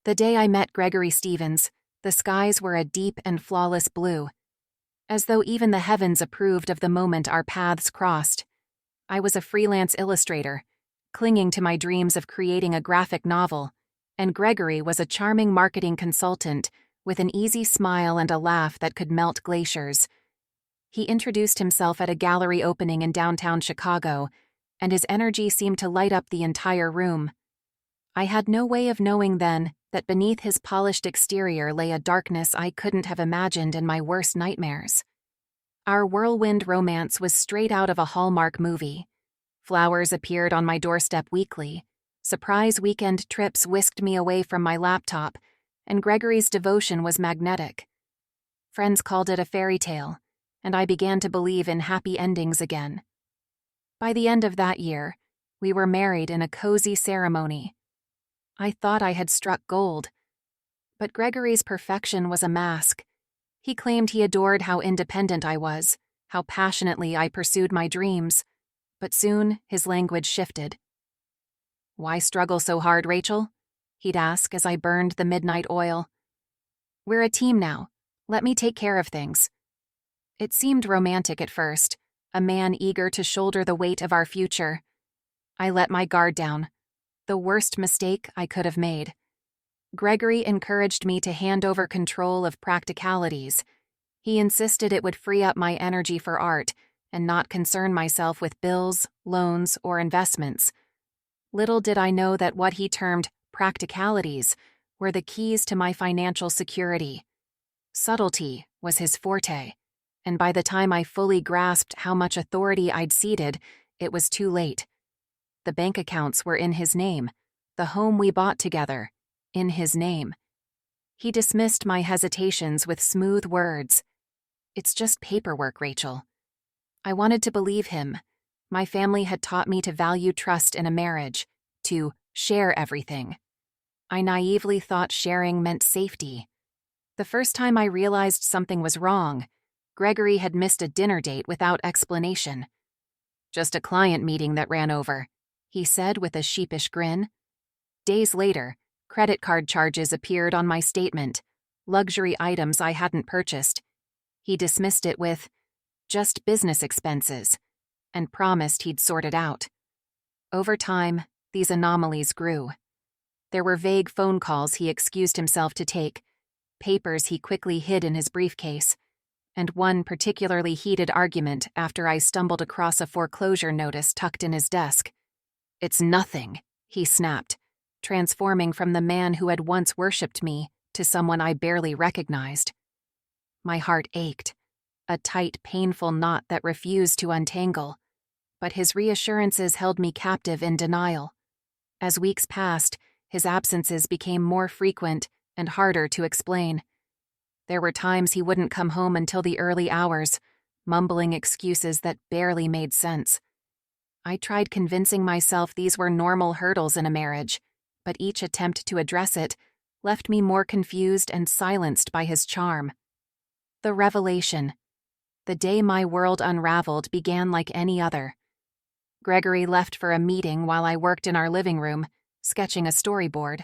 The day I met Gregory Stevens, the skies were a deep and flawless blue, as though even the heavens approved of the moment our paths crossed. I was a freelance illustrator, clinging to my dreams of creating a graphic novel, and Gregory was a charming marketing consultant with an easy smile and a laugh that could melt glaciers. He introduced himself at a gallery opening in downtown Chicago, and his energy seemed to light up the entire room. I had no way of knowing then that beneath his polished exterior lay a darkness I couldn't have imagined in my worst nightmares. Our whirlwind romance was straight out of a Hallmark movie. Flowers appeared on my doorstep weekly, surprise weekend trips whisked me away from my laptop, and Gregory's devotion was magnetic. Friends called it a fairy tale, and I began to believe in happy endings again. By the end of that year, we were married in a cozy ceremony. I thought I had struck gold. But Gregory's perfection was a mask. He claimed he adored how independent I was, how passionately I pursued my dreams, but soon his language shifted. "Why struggle so hard, Rachel?" he'd ask as I burned the midnight oil. "We're a team now. Let me take care of things." It seemed romantic at first, a man eager to shoulder the weight of our future. I let my guard down. The worst mistake I could have made. Gregory encouraged me to hand over control of practicalities. He insisted it would free up my energy for art and not concern myself with bills, loans, or investments. Little did I know that what he termed practicalities were the keys to my financial security. Subtlety was his forte, and by the time I fully grasped how much authority I'd ceded, it was too late. The bank accounts were in his name, the home we bought together, in his name. He dismissed my hesitations with smooth words. "It's just paperwork, Rachel." I wanted to believe him. My family had taught me to value trust in a marriage, to share everything. I naively thought sharing meant safety. The first time I realized something was wrong, Gregory had missed a dinner date without explanation. "Just a client meeting that ran over," he said with a sheepish grin. Days later, credit card charges appeared on my statement, luxury items I hadn't purchased. He dismissed it with, "Just business expenses," and promised he'd sort it out. Over time, these anomalies grew. There were vague phone calls he excused himself to take, papers he quickly hid in his briefcase, and one particularly heated argument after I stumbled across a foreclosure notice tucked in his desk. "It's nothing," he snapped, transforming from the man who had once worshipped me to someone I barely recognized. My heart ached, a tight, painful knot that refused to untangle, but his reassurances held me captive in denial. As weeks passed, his absences became more frequent and harder to explain. There were times he wouldn't come home until the early hours, mumbling excuses that barely made sense. I tried convincing myself these were normal hurdles in a marriage, but each attempt to address it left me more confused and silenced by his charm. The revelation. The day my world unraveled began like any other. Gregory left for a meeting while I worked in our living room, sketching a storyboard.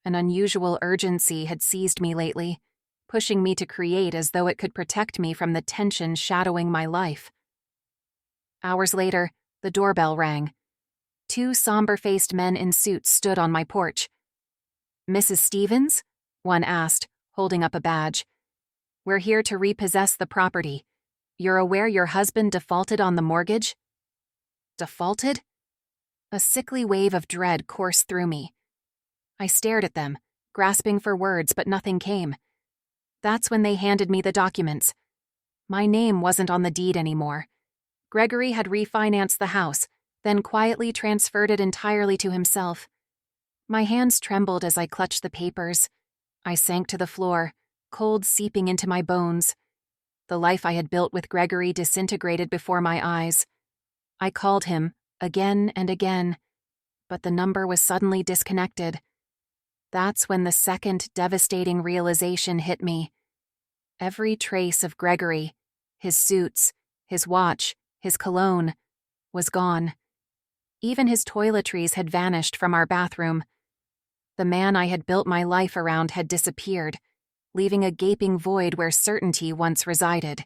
An unusual urgency had seized me lately, pushing me to create as though it could protect me from the tension shadowing my life. Hours later, the doorbell rang. Two somber-faced men in suits stood on my porch. "Mrs. Stevens?" one asked, holding up a badge. "We're here to repossess the property. You're aware your husband defaulted on the mortgage?" Defaulted? A sickly wave of dread coursed through me. I stared at them, grasping for words, but nothing came. That's when they handed me the documents. My name wasn't on the deed anymore. Gregory had refinanced the house, then quietly transferred it entirely to himself. My hands trembled as I clutched the papers. I sank to the floor, cold seeping into my bones. The life I had built with Gregory disintegrated before my eyes. I called him, again and again, but the number was suddenly disconnected. That's when the second devastating realization hit me. Every trace of Gregory, his suits, his watch, his cologne, was gone. Even his toiletries had vanished from our bathroom. The man I had built my life around had disappeared, leaving a gaping void where certainty once resided.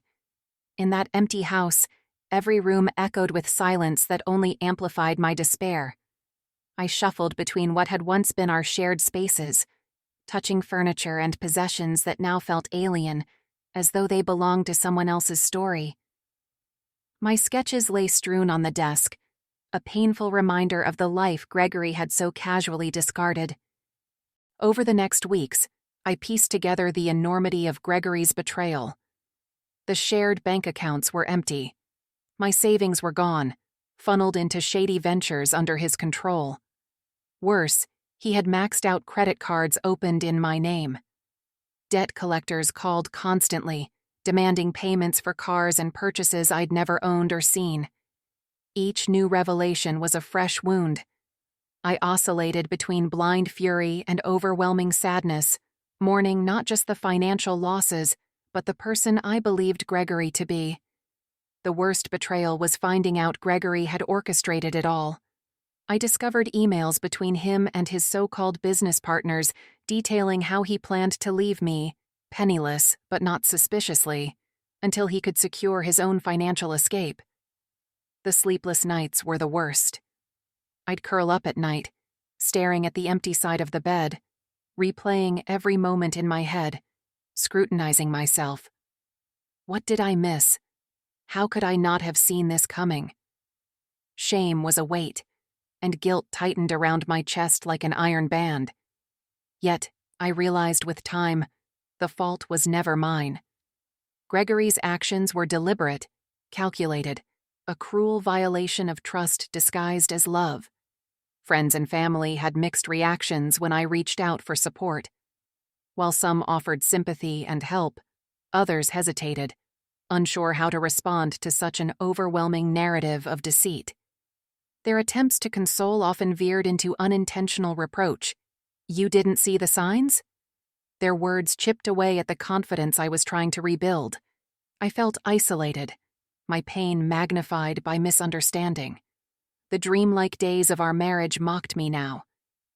In that empty house, every room echoed with silence that only amplified my despair. I shuffled between what had once been our shared spaces, touching furniture and possessions that now felt alien, as though they belonged to someone else's story. My sketches lay strewn on the desk, a painful reminder of the life Gregory had so casually discarded. Over the next weeks, I pieced together the enormity of Gregory's betrayal. The shared bank accounts were empty. My savings were gone, funneled into shady ventures under his control. Worse, he had maxed out credit cards opened in my name. Debt collectors called constantly, demanding payments for cars and purchases I'd never owned or seen. Each new revelation was a fresh wound. I oscillated between blind fury and overwhelming sadness, mourning not just the financial losses, but the person I believed Gregory to be. The worst betrayal was finding out Gregory had orchestrated it all. I discovered emails between him and his so-called business partners detailing how he planned to leave me, penniless but not suspiciously, until he could secure his own financial escape. The sleepless nights were the worst. I'd curl up at night, staring at the empty side of the bed, replaying every moment in my head, scrutinizing myself. What did I miss? How could I not have seen this coming? Shame was a weight, and guilt tightened around my chest like an iron band. Yet, I realized with time, the fault was never mine. Gregory's actions were deliberate, calculated, a cruel violation of trust disguised as love. Friends and family had mixed reactions when I reached out for support. While some offered sympathy and help, others hesitated, unsure how to respond to such an overwhelming narrative of deceit. Their attempts to console often veered into unintentional reproach. "You didn't see the signs?" Their words chipped away at the confidence I was trying to rebuild. I felt isolated, my pain magnified by misunderstanding. The dreamlike days of our marriage mocked me now.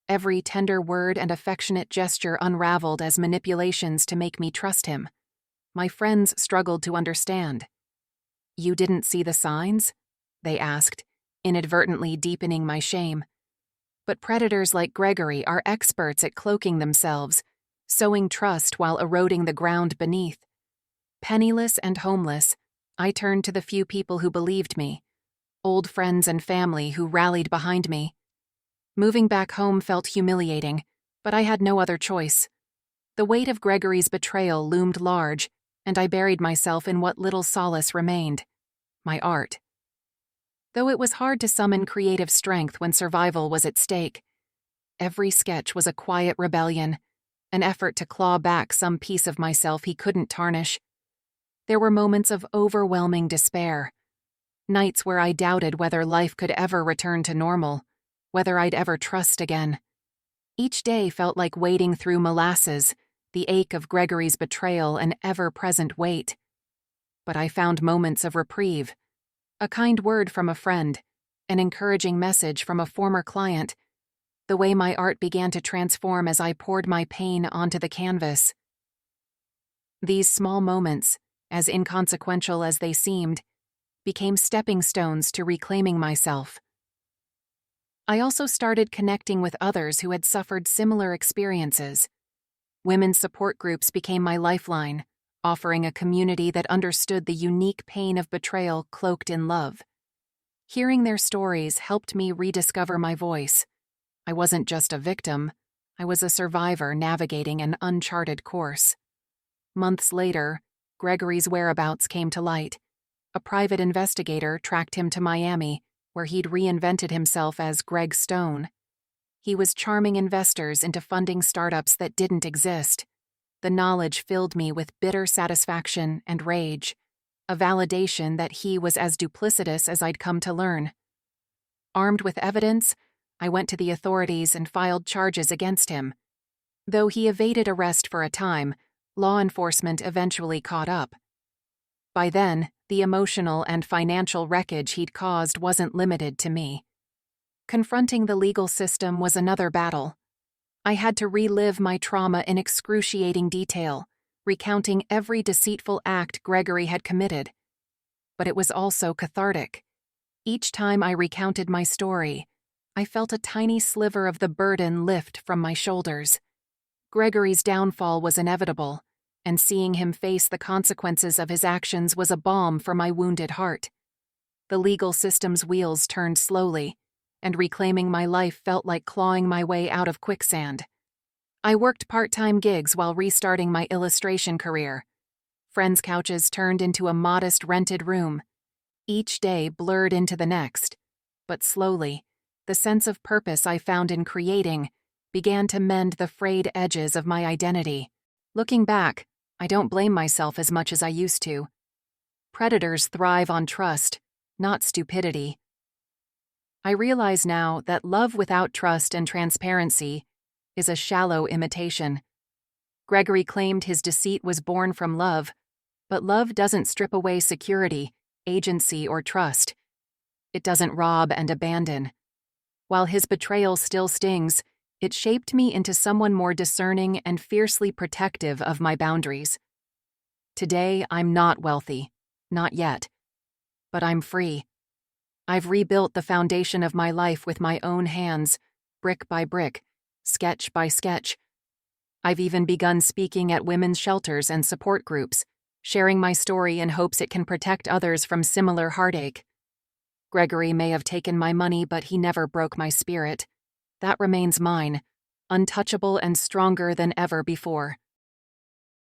Every tender word and affectionate gesture unraveled as manipulations to make me trust him. My friends struggled to understand. "You didn't see the signs?" they asked, inadvertently deepening my shame. But predators like Gregory are experts at cloaking themselves, sowing trust while eroding the ground beneath. Penniless and homeless, I turned to the few people who believed me, old friends and family who rallied behind me. Moving back home felt humiliating, but I had no other choice. The weight of Gregory's betrayal loomed large, and I buried myself in what little solace remained: my art. Though it was hard to summon creative strength when survival was at stake, every sketch was a quiet rebellion, an effort to claw back some piece of myself he couldn't tarnish. There were moments of overwhelming despair, nights where I doubted whether life could ever return to normal, whether I'd ever trust again. Each day felt like wading through molasses, the ache of Gregory's betrayal an ever-present weight. But I found moments of reprieve. A kind word from a friend, an encouraging message from a former client, the way my art began to transform as I poured my pain onto the canvas. These small moments, as inconsequential as they seemed, became stepping stones to reclaiming myself. I also started connecting with others who had suffered similar experiences. Women's support groups became my lifeline, offering a community that understood the unique pain of betrayal cloaked in love. Hearing their stories helped me rediscover my voice. I wasn't just a victim, I was a survivor navigating an uncharted course. Months later, Gregory's whereabouts came to light. A private investigator tracked him to Miami, where he'd reinvented himself as Greg Stone. He was charming investors into funding startups that didn't exist. The knowledge filled me with bitter satisfaction and rage, a validation that he was as duplicitous as I'd come to learn. Armed with evidence, I went to the authorities and filed charges against him. Though he evaded arrest for a time, law enforcement eventually caught up. By then, the emotional and financial wreckage he'd caused wasn't limited to me. Confronting the legal system was another battle. I had to relive my trauma in excruciating detail, recounting every deceitful act Gregory had committed. But it was also cathartic. Each time I recounted my story, I felt a tiny sliver of the burden lift from my shoulders. Gregory's downfall was inevitable, and seeing him face the consequences of his actions was a balm for my wounded heart. The legal system's wheels turned slowly, and reclaiming my life felt like clawing my way out of quicksand. I worked part-time gigs while restarting my illustration career. Friends' couches turned into a modest rented room. Each day blurred into the next, but slowly, the sense of purpose I found in creating began to mend the frayed edges of my identity. Looking back, I don't blame myself as much as I used to. Predators thrive on trust, not stupidity. I realize now that love without trust and transparency is a shallow imitation. Gregory claimed his deceit was born from love, but love doesn't strip away security, agency, or trust. It doesn't rob and abandon. While his betrayal still stings, it shaped me into someone more discerning and fiercely protective of my boundaries. Today, I'm not wealthy, not yet, but I'm free. I've rebuilt the foundation of my life with my own hands, brick by brick, sketch by sketch. I've even begun speaking at women's shelters and support groups, sharing my story in hopes it can protect others from similar heartache. Gregory may have taken my money, but he never broke my spirit. That remains mine, untouchable and stronger than ever before.